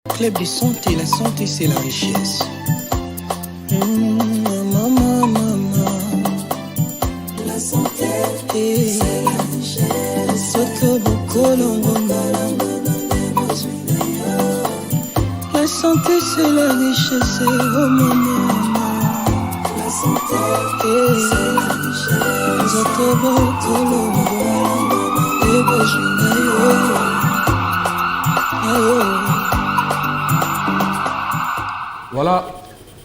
Club de santé, la santé c'est la richesse. Maman, la santé c'est la richesse. Soto la santé c'est la richesse. Oh maman, la santé c'est la richesse. Soto Voilà,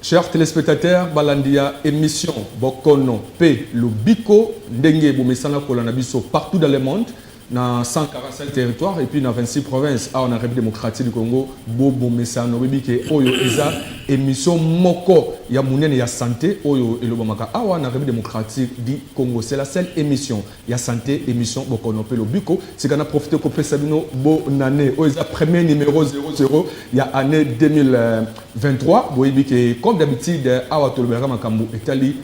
chers téléspectateurs, Balandia émission Bokono P Lobiko Ndenge Bomesana Kolanabiso partout dans le monde, dans 145 territoires et puis dans 26 provinces. Ah, on a République démocratique du Congo, Bobo Mesano Bibike Oyo Isa émission Moko ya Mounene ya santé Oyo Elobamaka. Ah, on a République démocratique du Congo, c'est la seule émission ya santé émission Bokono P Lobiko. C'est qu'on a profité qu'on fait Sabino Bonane Oyo premier numéro 00 il y a année 2023. Boybike comme d'habitude Awa Tolobera Makambu Etali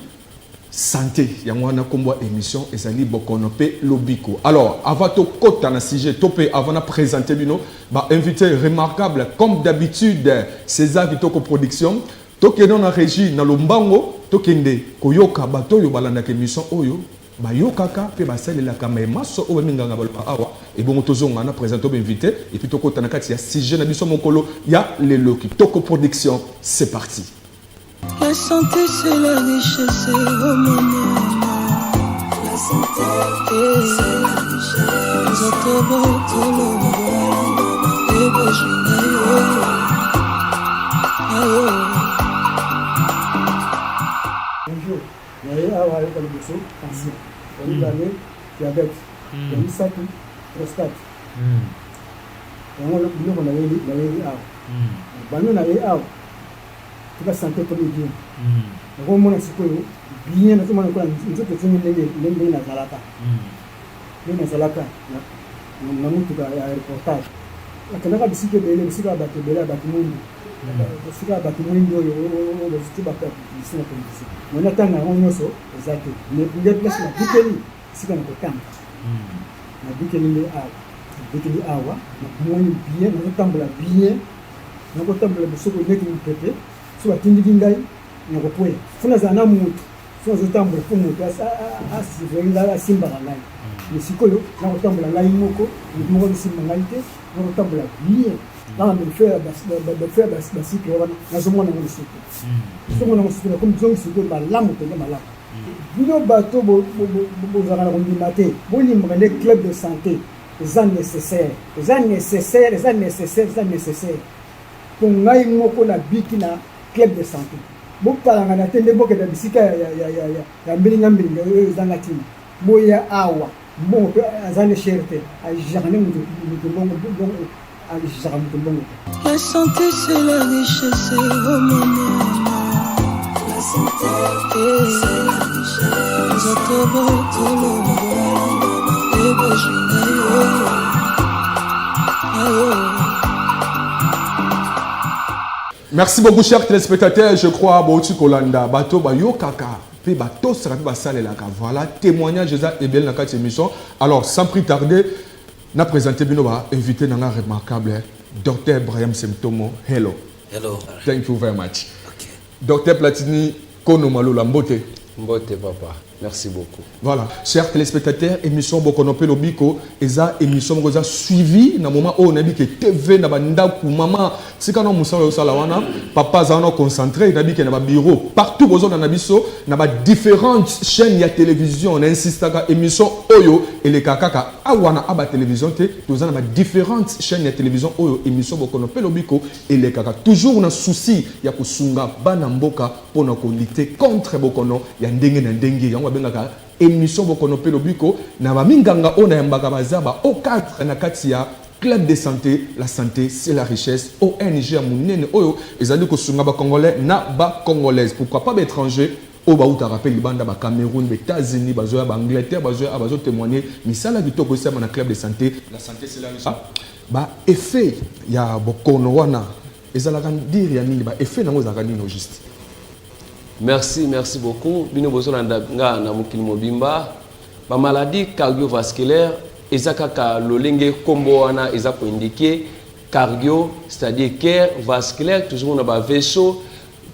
santé yangwana kombo émission ezali Bokono P Lobiko. Alors avant to kota na sujet topé avant de présenter bino ba invité remarquable comme d'habitude César Vitoko production tokende na régie na lombango tokende koyoka bato yo balanda ke émission oyo ba yokaka pe basalela kama maso o minganga balpa awa et bon tozonga na présenter invité et puis tokota na kati ya sujet na biso mokolo ya lelo Kitoko production. C'est parti. La santé c'est la richesse, oh maman. La santé c'est la richesse. Bonjour, naye awa ayokali biso cancer, oyibale diabète, yamisatu prostate. Yango biloko nayeli awa bano naye awa la santé comme bien. On mona sikoyo bien na tuma ko nzoto tsingi ndenge na zalaka. Na zalaka na mutu ka ya reportage. Akana bisike bele bisika bato bele bato mundu. Bisika bato mundu yo bisika bato bisika polisi. Mona tanga nyoso ezate. Ne bunge place na bikeli sika na kotanga. Na bikeli le awa. Bikeli awa na moni bien na tambula bien. Na kotambula bisoko neti mpepe. Soit tindikingai ngopoe funa zana mutu funa zotambula fu mutu asivenga asimba ngai misikoyo na kotambula ngai moko moko simba ngai te na kotambula bien na me faire basike wana na zomona ngo sike zomona ngo sike comme zombi sike malamu te malamu bino bato bo zana ko ndimate bo limba le club de santé c'est nécessaire pour ngai moko na biki na club de santé. Beaucoup de tende boke da bisika ya mbilinga zangatina. Moya awa. Bon azane cherté. A jarne mutu bongo a jarne mutu bongo. La santé c'est la richesse, oh maman. La santé c'est la richesse. Merci beaucoup, chers téléspectateurs. Je crois à Bouti Kolanda, Bato Bayo Kaka, puis Bato Serapi Basale Laka. Voilà, témoignage de Ebel dans cette émission. Alors, sans plus tarder, nous avons présenté Binoba, invité dans un remarquable Dr. Brahim Semtomo. Hello. Hello. Thank you very much. Okay. Dr. Platini Konomalo Lambote. Mbote, papa. Merci beaucoup. Voilà, chers téléspectateurs, émission Bokono P Lobiko, eza émission Mogoza suivi na moment où on a dit que TV na banda ku maman, si quand on moussa au salawana, papa zano concentré, na bi que na ba bureau partout besoin na biso, na ba différentes chaînes ya télévision, on insiste à émission Oyo et les kakaka awana aba télévision te, nous avons différentes chaînes ya télévision Oyo émission Bokono P Lobiko et les kaka toujours na souci ya kusunga bana mboka pour na ko lutter contre Bokono ya ndenge na ndenge ya bengaka émission Bokono P Lobiko na ba minganga ona yambaka bazaba au 4 na katia club de santé. La santé c'est la richesse. ONG amunene oyo ezali ko sunga ba congolais na ba congolaise, pourquoi pas étrangers au ba uta rappel libanda ba Cameroun, ba États-Unis, ba zoya ba Angleterre, ba zoya ba zo témoigner misala bitoko sema na club de santé. La santé c'est la richesse. Ba effet ya Bokono wana ezala kan dire ya nini ba effet nango za kanino juste. Merci beaucoup. Bino bozolanda nga na mokili mobimba ba maladie cardiovasculaire ezaka ka lolenge kombo wana ezako indiqué cardio, c'est-à-dire cœur, vasculaire, toujours on a un vaisseau,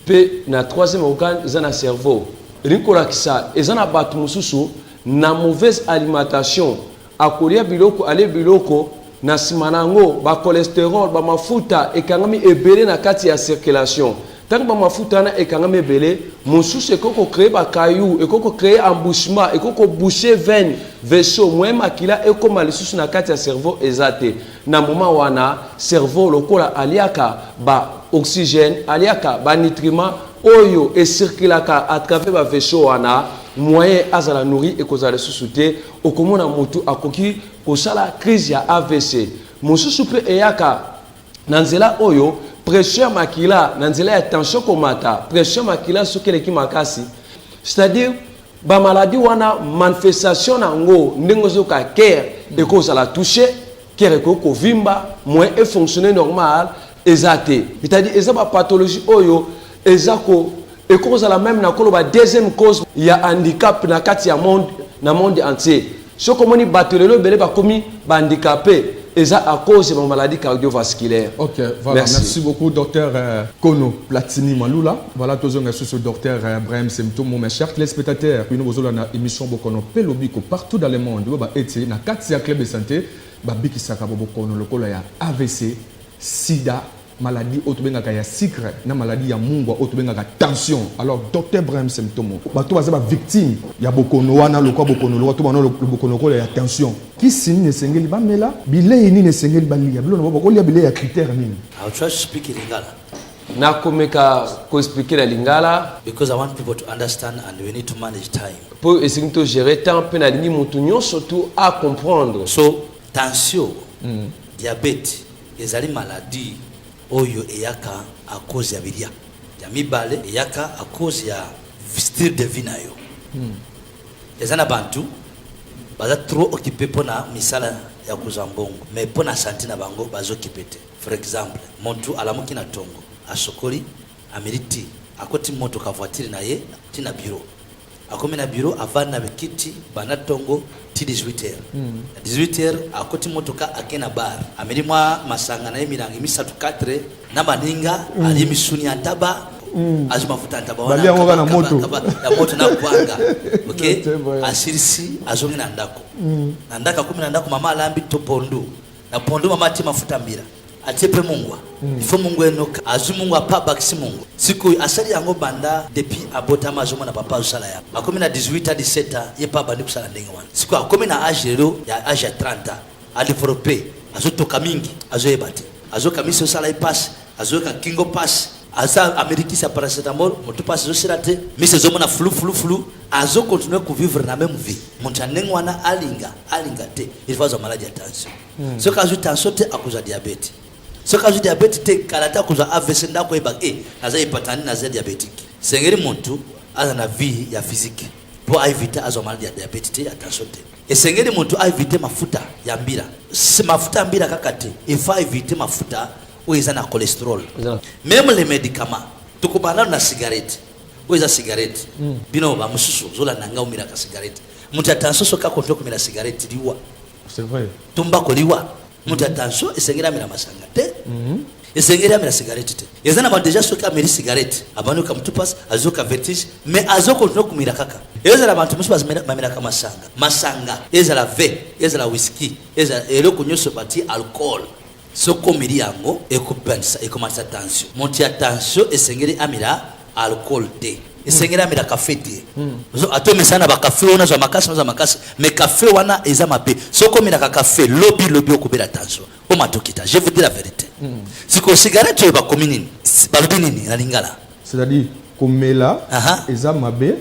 puis na troisième organe, ils ont un cerveau. Rikola kisa, ils ont un bâton mususu, na mauvaise alimentation, à kolia biloko, aller biloko, na simanango, ba cholestérol, ba mafuta, et kangami ebele na kati ya circulation. Tant que mafuta na et kangami ebele, mususu ekoko créer ba caillou, ekoko créer embouchement, ekoko boucher veine, vaisseau, moi makila eko malisusu na kati ya cerveau ezate. Na moment wana cerveau lokola aliaka ba oxygène, aliaka ba nutriments oyo et circulaka à travers ba vaisseau wana moyen azala nourri et kozala susute okomona mutu akoki kosala crise ya AVC. Mususu pe eyaka nanzela oyo pression makila nanzela ya tension komata pression makila sokeleki makasi, c'est-à-dire ba maladie wana manifestation nango ndenge zoka cœur et kozala toucher cœur ekoko vimba moins et fonctionner normal ezate, c'est-à-dire ezaba pathologie oyo ezako et cause la même na koloba deuxième cause il y a handicap na kati ya monde na monde entier. Ce comme ni batolelo belé ba komi ba handicapé eza à cause de maladie cardiovasculaire. OK, voilà, merci beaucoup docteur Kono Platini Malula. Voilà tous on sur ce docteur Brahim Semtomo mes chers téléspectateurs, puis nous vous na émission Bokono Pelobiko partout dans le monde. Ba eti na kati ya club de santé ba biki saka Bokono lokola ya AVC, sida, maladie autobengaka ya sucre na maladie ya mungwa autobengaka tension. Alors docteur Brahim Semtomo bato baza ba victime ya bokono wana lokwa bokono lokwa to bana bokono ko ya tension ki sini ne sengeli ba mela bilei ni ne sengeli ba lia bilo na bokolia bilei ya critère nini. I'll try to speak in Lingala na komeka ko expliquer la Lingala because I want people to understand and we need to manage time. Pour essayer de gérer temps pe na lingi mutu surtout à comprendre. So tension, diabète, ezali maladie oyo eyaka à cause ya bilia ya mibale eyaka à cause ya style de vie na yo ezana bantu baza trop occupé pona misala ya kuzambongo mais pona santé na bango bazo kipete. For example montu alamuki na tongo asokoli ameriti akoti moto ka voiture na ye tina bureau akomi na bureau avant na bekiti bana tongo ti 18h 18h akoti motoka akena bar ameli mwa masanga na emirangi misatu 4 na baninga ali misuni antaba azumafuta antaba wana bali na moto ya moto na kwanga okay asirisi azongi na ndako na ndaka kumi na ndako mama alambi to pondu na pondu mama ati mafuta mbira atepe mungwa ifo mungu enoka azumungu apa bakisi mungu siku asali yango banda depuis abota mazoma na papa usala ya akomi na 18 à 17 ye pa bandi kusala ndenge wana siku akomi na âge lelo ya âge 30 a développer azotoka mingi azoyebate azokamisa usala ipass azoka kingo pass asa ameriki sa paracetamol moto pass zosirate mise zomo na flu azo continuer ku vivre na même vie montaneng wana alinga te il faut maladie ya tension so kazo tension te akuza diabète. Ce cas de diabète te kalata kuza AVC ndako eba naza ipatani naza diabétique. Sengeri muntu aza na vie ya physique pour éviter azo maladie ya diabète te attention te. Et sengeri muntu a éviter mafuta ya mbira. Si mafuta ya mbira kakate, il faut éviter mafuta ou eza na cholestérol. Même les médicaments, tukubana na cigarette. Ou eza cigarette. Bino ba mususu zola nanga umira ka cigarette. Muntu attention soka kontrol kumira cigarette liwa. C'est vrai. Tumbako liwa. Mutu attention esengera mina masanga te esengera mina cigarette te ezana ba déjà soka meri cigarette abanu ka mutupas azoka vertige mais azoko no kumira kaka ezala bantu musu bazimira kama masanga ezala ve ezala whisky ezala eloko nyoso bati alcool soko miri yango ekupendisa ekomasa tension monti attention esengeri amira alcool te esengera mira café te zo atome sana ba café ona zo makasi mais café wana eza mabe soko mira ka café lobby okubera tension o matokita je vous dis la vérité siko cigarette ba kominini ba lobinini na lingala c'est-à-dire komela eza mabe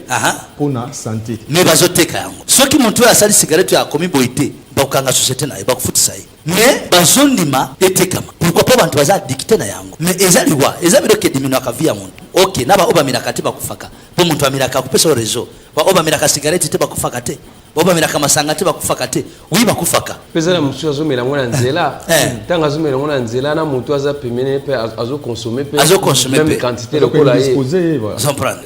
pona santé mais bazoteka yango soki muntu asali cigarette ya komi boité ba kanga société na ba kufutisa yi mais bazondima etekama pourquoi pas bantu baza dicté na yango mais ezaliwa ezabiroke dimino akavia muntu OK naba oba miraka te bakufaka po muntu amiraka kupesa rezo ba oba miraka cigarette te bakufaka te oba miraka masanga te bakufaka te oui bakufaka pesa na musu azomela ngona nzela tanga azomela ngona nzela na muntu aza pemene pe azo consommer même quantité lokola ye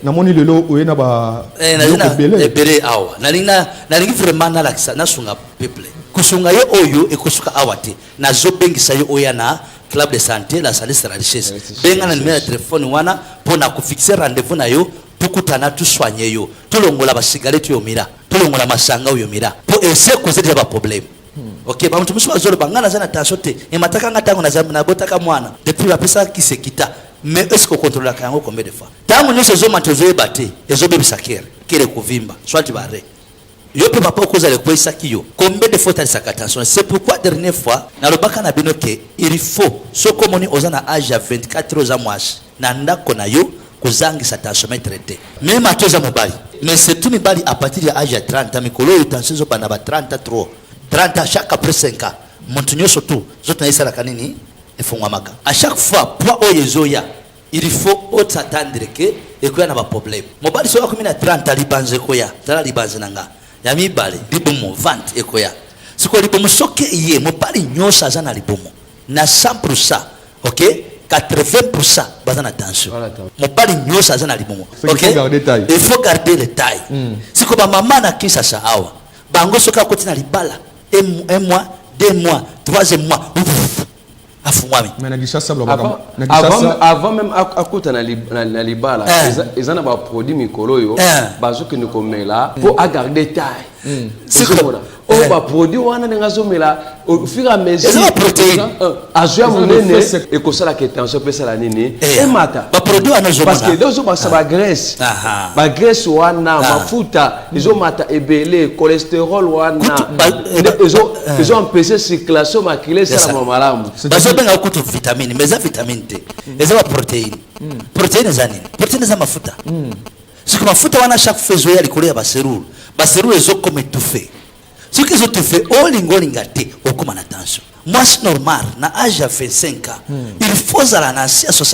na moni lelo oyena ba ebele awa nalingi vraiment na sunga peuple kusunga yo oyo ekosuka awate na zobengisa yo oyana club de santé la santé c'est la richesse benga na numéro de téléphone wana pona ku fixer rendez-vous na yo tukutana tuswanye yo tulongola ba cigarette yo mira tulongola masanga yo mira po ese causer ba problème. OK ba mtumishi wa zolo bangana sana tasote e mataka ngatango na botaka mwana depuis ba pesa kisekita mais est-ce qu'on contrôle kango combien de fois tangu nyoso zo matozo ebate ezo bebisa kere kuvimba soit bare yo pe papa koza le kwesa kiyo combien de fois t'as sa attention c'est pourquoi dernière fois na lobaka na bino ke il faut so komoni ozana âge à 24 ans mwasi na ndako na yo kozangisa tension traité même atoza mobali mais c'est tout mibali à partir de âge à 30 ans mikolo yo tension zo bana ba 33 30 chaque après 5 ans montunyo surtout zote na isala kanini efungwa maka à chaque fois poids oyezoya il faut s'attendre que et qu'il y a un problème mobali so komina 30 libanze koya tala libanze nanga ya mibale libomo vente ekoya siko libomo soke iye mobali nyosa zana libomo na 100%. OK 80% bazana tension mobali nyosa zana libomo. OK il faut garder le taille siko ba mama na kisa sa awa bango soka kotina libala un mois 2 mois 3e mois avant même akuta na libala ils en a produit mikolo yo bazoki ni komela pour garder taille c'est comme on va produire wana ngazomela au fur et à mesure azoya monene et ko sala que tension pesa la nini et mata ba produit wana zo parce que dozo ba sa ba graisse wana mafuta izo mata ebele cholestérol wana ils ont empêché circulation maculaire ça la malamu bazo benga kutu vitamine mais za vitamine T les za protéine protéine za nini protéine za mafuta c'est comme mafuta wana chaque fois ya likolo ya baseruru ezo comme étouffé. Ce qu'ils ont fait, all ingolingate, au comme en attention. Moi, c'est normal, na âge à 25 ans, il faut à la 50,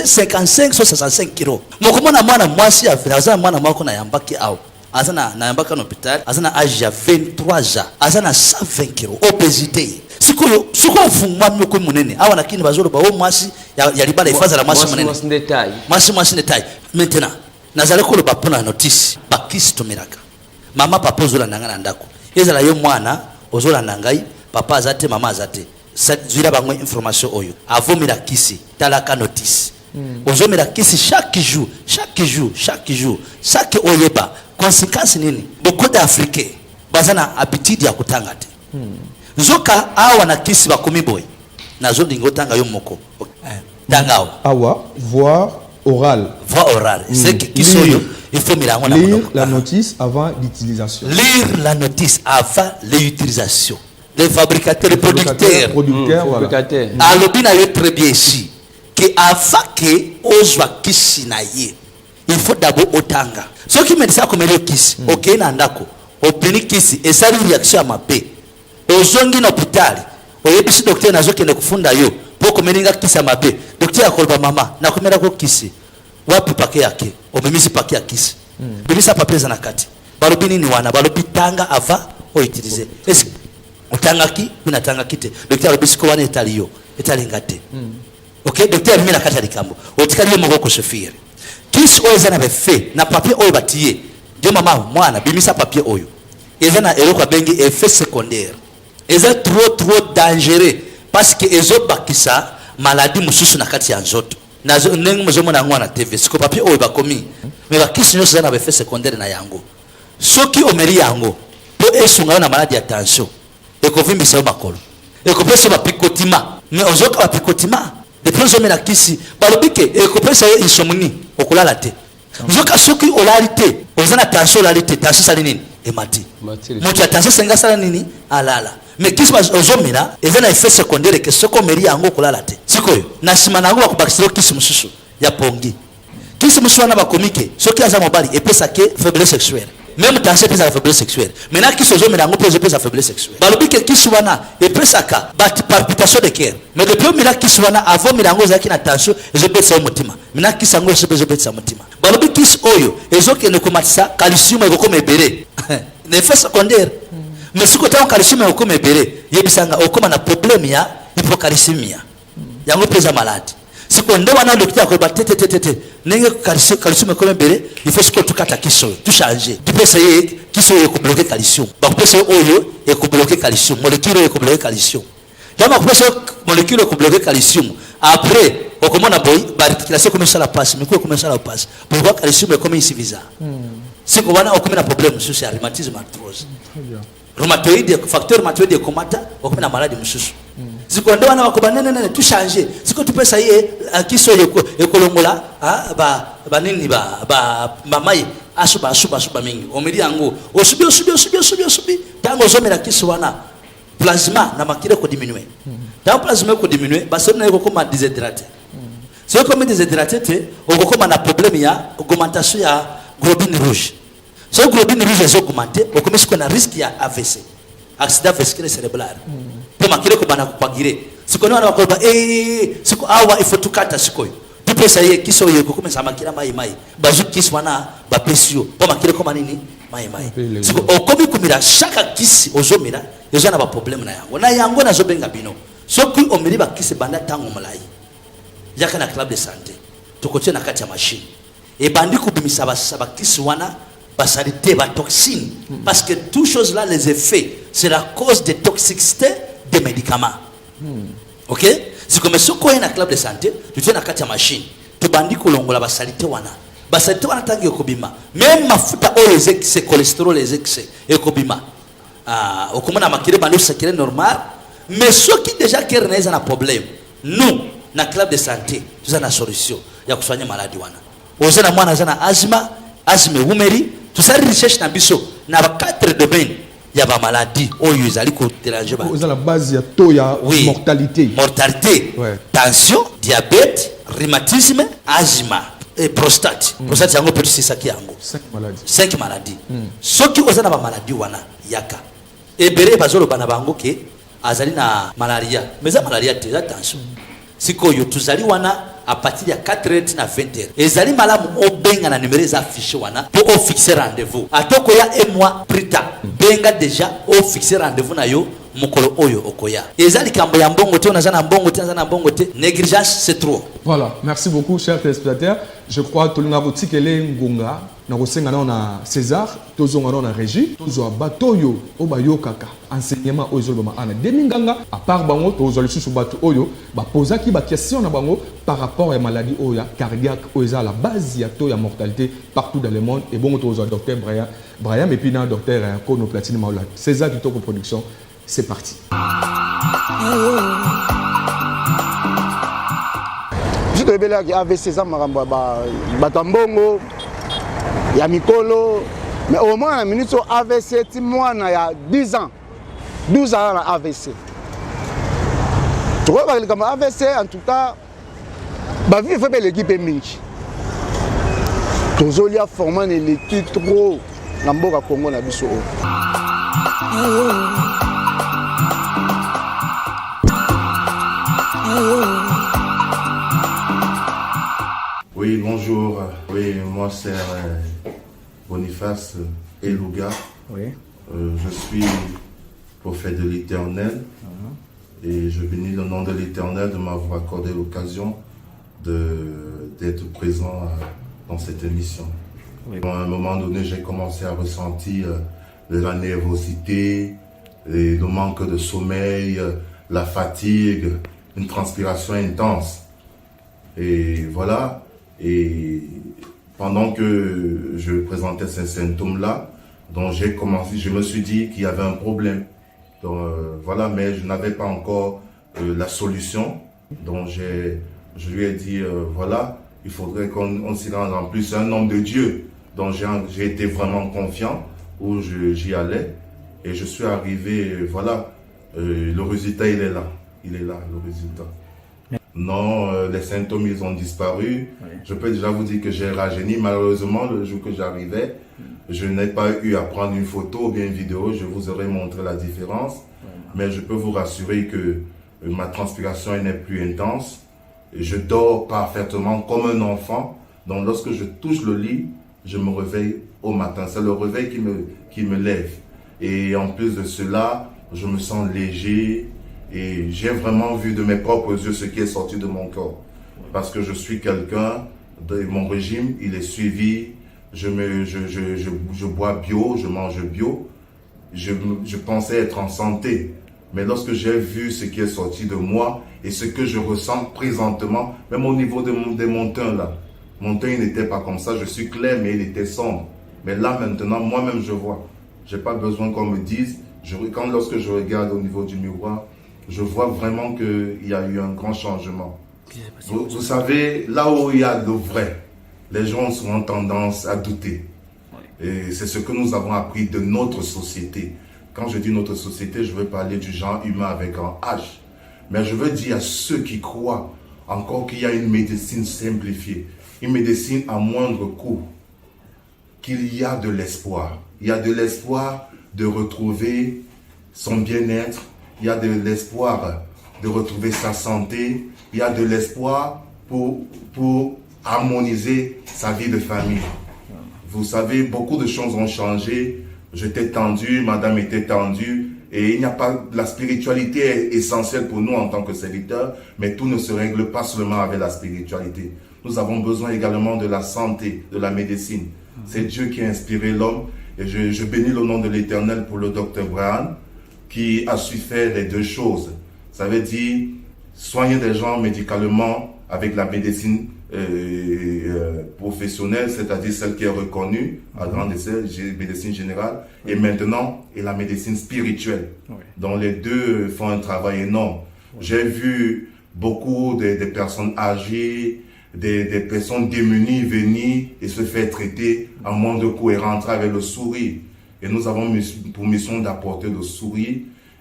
55, 65 kilos. Moi, comment moi, si à faire moi, na yambaki au. Azana na yambaka en hôpital, azana âge à 23 ans, azana 120 kilos, obésité. Si quoi fungwa myo ko munene, awa na kini bazolo ba o mwasi ya libala ifaza la mwasi munene. Mwasi détail. Maintenant, nazale ko le ba pona notice, ba kisto miraka. Mama papa ozola nanga na ndako ezala yo mwana ozola nangai papa azate mama azate zwira bangwe information oyo avomira kisi talaka notice ozomira kisi chaque jour chaque oyeba conséquence nini beaucoup d'Africains bazana habitude ya kutanga te nzoka awa na kisi bakomi boy nazo ndingo tanga yo moko tanga awa voix orale c'est que kisi oyo il faut lire la notice avant l'utilisation. Lire la notice avant l'utilisation. Les fabricateurs, les producteurs. Voilà. Alobina est très bien ici. Que avant que ozwa kisi na ye, il faut d'abord otanga. Ce qui me dit ça comme le kisi, ok nandako, obteni kisi et ça une réaction à ma paix. Ozongi na hôpital, oyebisi docteur nazo kende kufunda yo, pour komeninga kisi à ma paix. Docteur akolba mama, na komera ko kisi. Wapi pake yake omemisi pake ya kisi bebisa papier za nakati balobi nini wana balobi tanga ava o utiliser est utanga ki mina tanga kite docteur bebisi ko wana etali ngate OK docteur mina kata likambo otikali mo ko chauffeur kisi oza na befe na papier oyo batie ndio mama mwana bimisa papier oyo eza na eloko bengi effet secondaire eza trop dangereux parce que ezo bakisa maladie mususu na kati ya nzoto nazo ndenge mozomo na ngwana TV siko papier oyo bakomi mais bakisi nyoso za na effet secondaire na yango soki omeri yango po esunga na maladie ya tension ekovimbisa yo makolo ekopesa ba picotima mais ozoka ba picotima de plus omela kisi balobike ekopesa yo insomnie okulala te ozoka soki olalite ozana tension olalite tension sali nini emati moto ya tension senga sala nini alala mais kisi ozomela ezana effet secondaire que soko omeri yango kulala te sikoyo na sima nango bakubakisiro kisi mususu ya pongi kisi mususu na bakomike soki aza mobali epesa ke faiblesse sexuelle même tension pesa la faiblesse sexuelle maintenant kisi ozomela yango pesa faiblesse sexuelle balobike kisi wana epesa ka bat palpitation de cœur mais depuis omela kisi wana avant milango zaki na tension ezopesa mutima maintenant kisi yango ezopesa mutima balobike kisi oyo ezokende komatisa calcium ekokoma ebele na effet secondaire mais si côté on calcium ekokoma ebele yebisanga okoma na problème ya hypocalcémia yango pesa malade siko ndo wana docteur ko batete nenge calcium ekokoma ebele il faut que tukata kiso tu changer tu peux essayer kiso ko bloquer calcium ba pesa oyo e ko bloquer calcium molécule e ko bloquer calcium donc après molécule ko bloquer calcium après on commence à boy l'articulation commence à la passe mais quoi commence à la passe pourquoi calcium est comme insuffisant c'est qu'on a aucun problème sur le rhumatisme arthrose rhumatoïde facteur rhumatoïde komata aucune maladie mususu ziko ndo wana wakoba nene tout changer ziko tu pesa yé kiso ekolongola ba nini ba mamai asuba mingi omeli yango osubi tango zomela kiso wana plasma na makire ko diminuer dans plasma ko diminuer ba sona ko koma déshydraté c'est comme déshydraté te okokoma na problème ya augmentation ya globine rouge so globine rouge est augmentée okomesi ko na risque ya AVC accident vasculaire cérébral pour makire ko bana kupagire siko wana wakoba siko awa il faut tukata siko tu peux ça y kiso yeko komesa makira mai bazu kiso wana ba pesio pour makire ko manini mai siko okomi kumira chaque kisi ozomira ezana ba problème na yango na zobenga bino soki omiri ba kisi banda tango malai yaka na club de santé tokotie na kati ya machine et bandi kubimisa ba kisi wana basalité ba toxine parce que toutes choses là les effets c'est la cause de toxicité des médicaments. OK, c'est comme ce qu'on a club de santé tu tiens na kati ya machine tu bandi kolongola basalité wana tangi okobima même mafuta oyo c'est cholestérol les excès ekobima okomona makire bandi sakire normal mais ceux qui déjà kerne na problème nous na club de santé tu as na solution ya kusanya maladie wana ozana mwana zana asthme umeri tout ça recherche na biso na 4 domaines ya ba maladie oyo ezali ko déranger ba la base ya to ya mortalité tension diabète rhumatisme asthme et prostate yango peut c'est ça qui yango 5 maladies soki ozana ba maladie wana yaka ebere bazolo bana bango ke azali na malaria mais ça malaria te attention sikoyo tuzali wana à partir de 4h na 20h ezali malamu obenga na numéro za affiché wana pour fixer rendez-vous atoko ya un mois plus tard benga déjà fixer rendez-vous na yo mukolo oyo okoya ezali kambo ya mbongo te onazana mbongo te négligence c'est trop. Voilà, merci beaucoup chers téléspectateurs. Je crois que tout le monde tikele ngonga na kosenga na César tozonga na régie tozo batoyo obayo kaka enseignement oyo ba ana deminganga à part bango tozo lisusu bato oyo ba posaki ba question na bango par rapport à maladie oya cardiaque oyo à la base ya to ya mortalité partout dans le monde et bon tozo docteur Brian et puis na docteur Kono Platine Maola. César Kitoko Production, c'est parti. Je te révèle qu'il y avait ces amants, Batambongo, Yamikolo, mais au moins un minute sur AVC, moi, il y a 10 ans, 12 ans à AVC. Tu vois, comme AVC, en tout cas, il faut que l'équipe est mince. Tu as formé l'équipe trop dans le Congo. Oui, bonjour. Oui, moi c'est Boniface Elouga. Oui. Je suis prophète de l'Éternel et je bénis le nom de l'Éternel de m'avoir accordé l'occasion d'être présent dans cette émission. Oui. À un moment donné, j'ai commencé à ressentir de la nervosité, le manque de sommeil, la fatigue, une transpiration intense. Et voilà. Et pendant que je présentais ces symptômes-là, donc j'ai commencé, je me suis dit qu'il y avait un problème. Donc voilà, mais je n'avais pas encore la solution. Donc je lui ai dit, voilà, il faudrait qu'on s'y rende. En plus, c'est un homme de Dieu. Donc j'ai été vraiment confiant où j'y allais. Et je suis arrivé, voilà, le résultat, il est là. Il est là, le résultat. Non, les symptômes, ils ont disparu. Oui. Je peux déjà vous dire que j'ai rajeuni. Malheureusement, le jour que j'arrivais, je n'ai pas eu à prendre une photo ou bien une vidéo. Je vous aurais montré la différence. Oui. Mais je peux vous rassurer que ma transpiration n'est plus intense. Je dors parfaitement comme un enfant. Donc, lorsque je touche le lit, je me réveille au matin. C'est le réveil qui me lève. Et en plus de cela, je me sens léger. Et j'ai vraiment vu de mes propres yeux ce qui est sorti de mon corps. Parce que je suis quelqu'un, mon régime, il est suivi. Je bois bio, je mange bio. Je pensais être en santé. Mais lorsque j'ai vu ce qui est sorti de moi et ce que je ressens présentement, même au niveau des montants là, mon teint n'était pas comme ça, je suis clair mais il était sombre. Mais là maintenant, moi-même je vois. Je n'ai pas besoin qu'on me dise. Lorsque je regarde au niveau du miroir, je vois vraiment qu'il y a eu un grand changement. Vous savez, là où il y a le vrai, les gens ont souvent tendance à douter. Et c'est ce que nous avons appris de notre société. Quand je dis notre société, je veux parler du genre humain avec un H. Mais je veux dire à ceux qui croient encore qu'il y a une médecine simplifiée, une médecine à moindre coût, qu'il y a de l'espoir. Il y a de l'espoir de retrouver son bien-être, il y a de l'espoir de retrouver sa santé, il y a de l'espoir pour harmoniser sa vie de famille. Vous savez, beaucoup de choses ont changé. J'étais tendu, madame était tendue, et il n'y a pas, la spiritualité est essentielle pour nous en tant que serviteurs, mais tout ne se règle pas seulement avec la spiritualité. Nous avons besoin également de la santé, de la médecine. C'est Dieu qui a inspiré l'homme, et je bénis le nom de l'Éternel pour le docteur Brian, qui a su faire les deux choses. Ça veut dire soigner des gens médicalement avec la médecine professionnelle, c'est-à-dire celle qui est reconnue à grande échelle, médecine générale, et maintenant, et la médecine spirituelle, dont les deux font un travail énorme. J'ai vu beaucoup de personnes âgées, des personnes démunies venir et se faire traiter à moins de coût et rentrer avec le sourire. Et nous avons pour mission d'apporter le sourire.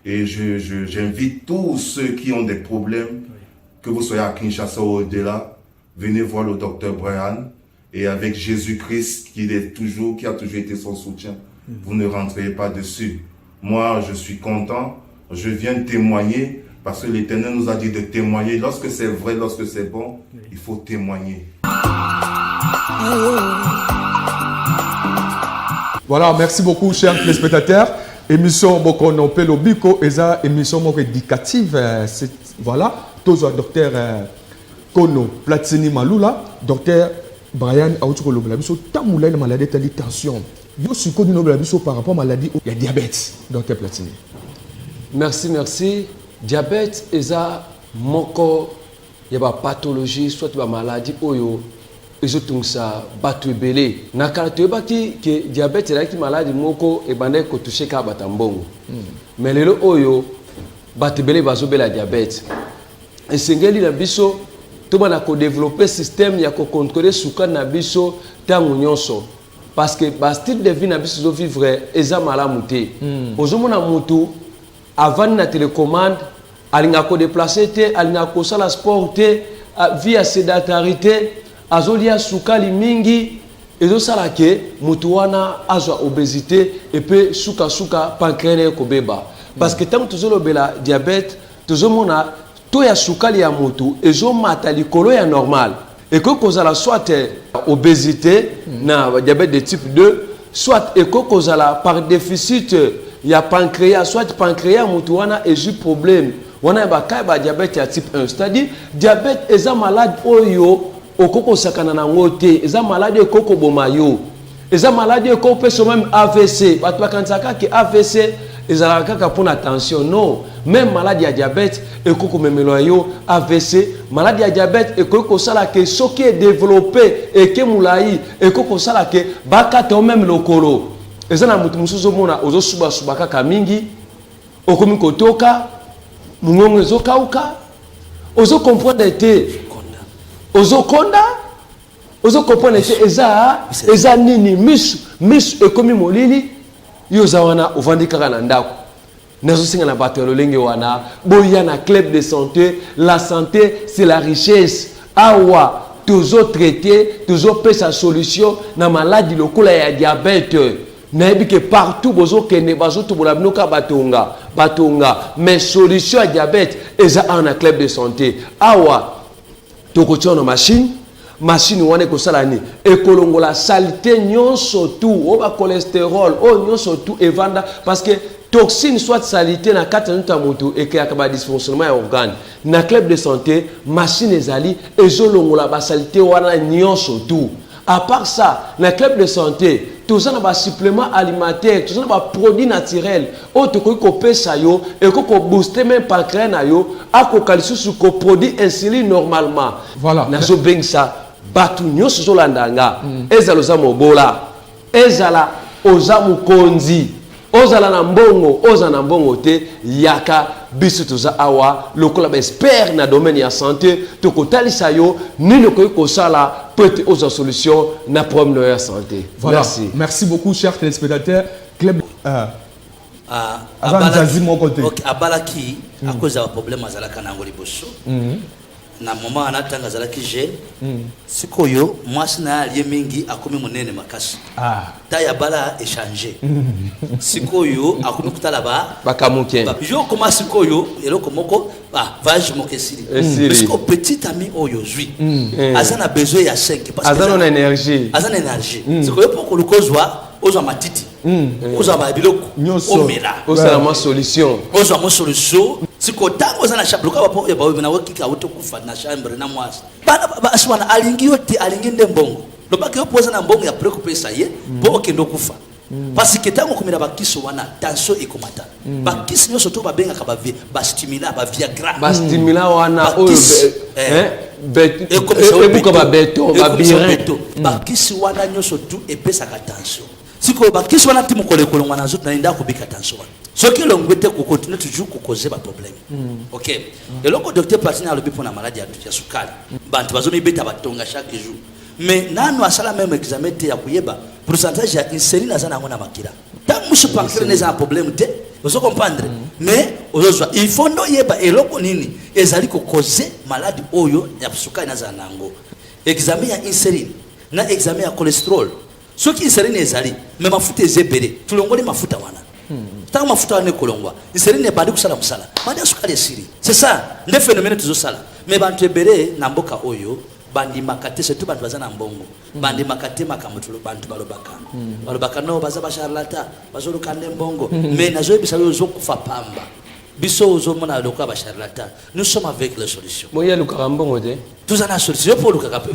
Et j'invite tous ceux qui ont des problèmes, que vous soyez à Kinshasa ou au-delà, venez voir le docteur Brian. Et avec Jésus-Christ, qui a toujours été son soutien, vous ne rentrez pas dessus. Moi, je suis content. Je viens témoigner parce que l'Éternel nous a dit de témoigner. Lorsque c'est vrai, lorsque c'est bon, il faut témoigner. Voilà, merci beaucoup, chers téléspectateurs. Émission Bokono Pelo Biko, eza émission éducative. Voilà, tous docteur Kono Platini Malula, docteur Brian Aoutukolo Blabiso, tamoula une maladie de tension. Yo suis connu par rapport à la maladie, il y a diabète, docteur Platini. Merci. Diabète eza moko ya ba pathologie soit ba maladie oyo ezotunsa batu ebele na kala toyebaki ke diabète ezalaki maladie moko ebandaki kotouche ka batambongo mais lelo oyo batu ebele bazobela diabète esengeli na biso tobana kodévelopper système ya kocontrôler sukari na biso ntango nyonso parce que ba style de vie na biso ezovivre eza malamu te ozomona mutu avant na télécommande alinga ko déplacer te alinga ko sala sport te via sédentarité azolia sukali mingi ezo sala ke mutu wana azwa obésité et puis suka pancréas ko beba parce que tant tozolobela diabète tozomona to ya sukali ya mutu ezo mata likolo ya normal et que kozala soit obésité na diabète de type 2 soit et que kozala par déficit ya pancréas soit pancréas mutu wana ezu problème wana ba kai ba diabète ya type 1 c'est-à-dire diabète eza malade oyo okoko sakana na ngote eza malade okoko bomayo eza malade okoko peso même AVC batu bakansaka ki AVC ezala kaka pour attention non même maladie ya diabète ekoko memelo yo AVC maladie ya diabète ekoko sala ke soki est développé et ke mulai ekoko sala ke bakata même lokolo ezana mutu musuzo mona ozo suba kaka mingi okomi kotoka mungongo ezokauka ozo comprendre te ozo comprendre te eza nini misu ekomi molili yo zawana ovandi kaka na ndako nazo singa na bato lolenge wana boya na club de santé la santé c'est la richesse awa tozo traiter tozo pesa solution na maladie lokola ya diabète nayebi que partout bozo kende bazo tubola binoka batonga mais solution à diabète eza en club de santé awa tokotia na machine wana ekosala ni ekolongola saleté nyonso tout oba cholestérol o nyonso tout evanda parce que toxine soit saleté na kati na moto ekeyaka ba dysfonctionnement ya organe na club de santé machine ezali ezolongola ba saleté wana nyonso tout à part ça na club de santé tous ça na supplément alimentaire, tous ça na produit naturel. O to ko pesa yo et ko booster même pancréas na yo, a ko kalisusu ko produit insuline normalement. Voilà. Na so beng ça batu nyonso zo landanga. Ezalo za mobola. Ezala oza mukonzi. Ozala na mbongo, oza na mbongo te yaka biso toza awa lokola ba expert na domaine ya santé to kotalisa yo ni lokoy ko sala peut oza solution na problème de la santé. Voilà. Merci. Merci beaucoup chers téléspectateurs. Club abalaki à cause d'un problème azalaka na ngoli bosso. Na moment anatanga azalaki je sikoyo mwasi na aliye mingi akomi monene makasi. Taya bala échanger. Sikoyo akomi kutala ba bakamuke. Jo koma sikoyo eloko moko vage mokesiri. Parce que petit ami oyo zui. Azana besoin ya 5 parce que azana énergie. Azana énergie. Sikoyo poko lukozwa ozo matiti. Ozo ba biloko. Omela. Ozo la solution. Ozo mo solution. Siko tango zana shabluka bapo ya bawe na wakika autokufa na chambre na mwasi. Bana aswana alingi yote alingi ndembongo. Lobaki opoza na mbongo ya préoccupation ye bo kendo kufa. Parce que tango komela bakiso wana tension ekomata. Bakisi nyoso to babenga ka ba stimulant ba viagra. Ba stimulant wana oyo ebuka ba beto ba birin. Bakisi wana nyoso tu epesa ka tension. Siko bakisi wana timu kolekolo wana zote na nda kubika tension. Ce qui l'ongwete ko continue toujours ko causer ba problème. OK. Et loko docteur Platini a le pour na maladie ya sukari. Bantu bazomi beta batonga chaque jour. Mais nanu asala même examen te ya kuyeba pourcentage ya insuline azana ngona makira. Tant musu pancréas n'est un problème te. Vous comprendre? Mais aujourd'hui il faut no yeba eloko nini ezali ko causer maladie oyo ya sukari na zanango. Examen ya insuline na examen ya cholestérol. Ce qui insuline ezali mais mafuta ezebere. Tulongole mafuta wana. Tant mafuta wana kolongwa. Insuline ne badi kusala musala. Madi sukari esiri. C'est ça, le phénomène tuzo sala. Mais bantu ebere na mboka oyo bandi makate surtout bantu bazana mbongo. Bandi makate makamutulo bantu balobaka. Balobaka no baza ba charlatan, bazolo kande mbongo. Mais nazo ebisa yo zokufa pamba. Biso ozo mona lokwa ba charlatan. Nous sommes avec la solution. Moya luka mbongo de. Tous ana solution pour luka kape.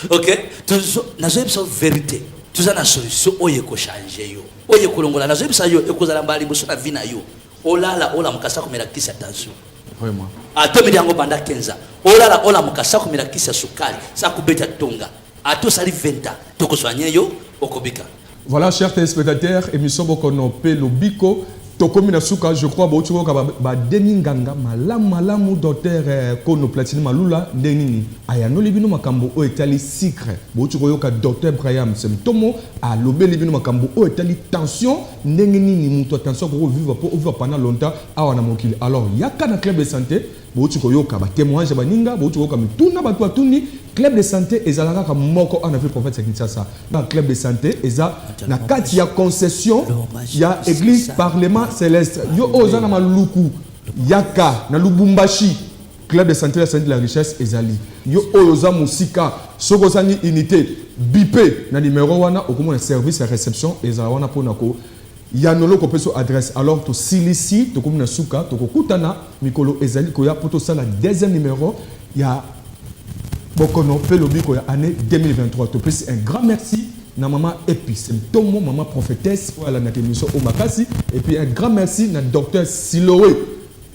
OK? Tous nazo ebisa vérité. Tous ana solution oye ko changer yo. Oye kolongola nazo ebisa yo ekozala mbali boso na vina yo. Olala ola mukasa komela kisa tension. Vraiment. Ato miliango banda 15 olala ola mukasa komela kisa sukari sa kubeta tonga ato sali 20 toko soigner yo okobika. Voilà chers téléspectateurs, émission Bokono Pe Lobiko Tokomina Suka, je crois Bochiko ba deninganga malamu docteur Kono Platini Malula denini ayano libino makambo o etali secret Bochiko yoka docteur Braham symptômes a lobé libino makambo o etali tension ndenini muto tension ko vivre pendant longtemps awana mokili. Alors yaka na club de santé Bochiko yoka ba témoignage baninga Bochiko yoka mituna batu atuni club de santé ezalaka ka moko on a vu prophète Kinshasa dans club de santé eza na kati ya concession ya église parlement céleste yo ozana maluku yaka na Lubumbashi club de santé de la richesse ezali yo oza musika soko sani unité bipé na numéro wana okomona service ya réception ezala wana pona ko ya nolo ko peso adresse alors to silisi to komona suka to kokutana mikolo ezali ko ya poto sala deuxième numéro ya Bokono Pe Lobiko ya année 2023 to plus un grand merci na maman Epi symptôme maman prophétesse pour la émission au Makasi et puis un grand merci na docteur Siloé.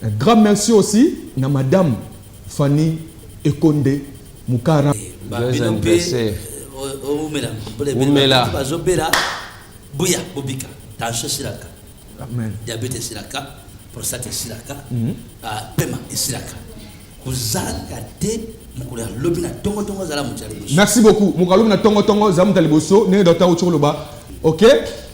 Un grand merci aussi na madame Fanny Ekonde Mukara. Umela bazobera buya bobika tension silaka. Amen. Diabète silaka, prostate silaka, pema silaka. Kuzanga te mukula lobina tongo zala mutaliboso. Merci beaucoup. Mukalum na tongo za mutaliboso ne docteur Ocholoba. OK?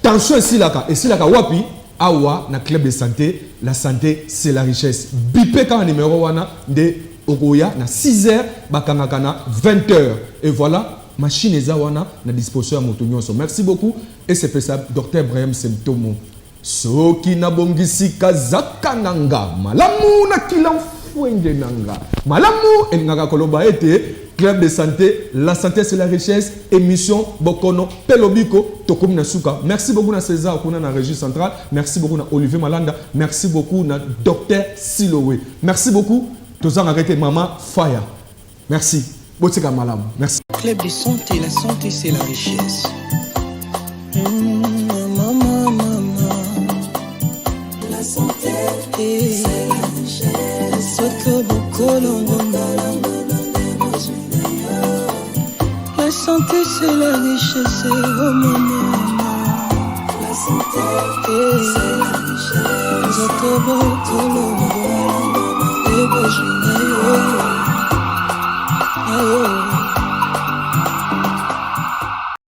Tension silaka wapi? Awa na club de santé, la santé c'est la richesse. Bipé ka numéro wana de Ogoya na 6h bakangaka na 20h. Et voilà, machine ezawana na disposition ya motonyoso. Merci beaucoup et c'est ça docteur Braham symptômes. Soki na bongisi kazaka nanga malamu na kilan nanga malamu engaka koloba ete club de santé la santé c'est la richesse émission Bokono Pe Lobiko tokomina suka. Merci beaucoup na César kuna na régie centrale, merci beaucoup na Olivier Malanda, merci beaucoup na docteur Siloé, merci beaucoup tozanga arrêté maman Faya, merci botika malamu, merci. club de santé, la santé c'est la richesse. Maman, la santé c'est la richesse. La santé c'est la richesse, oh maman. La santé c'est la richesse.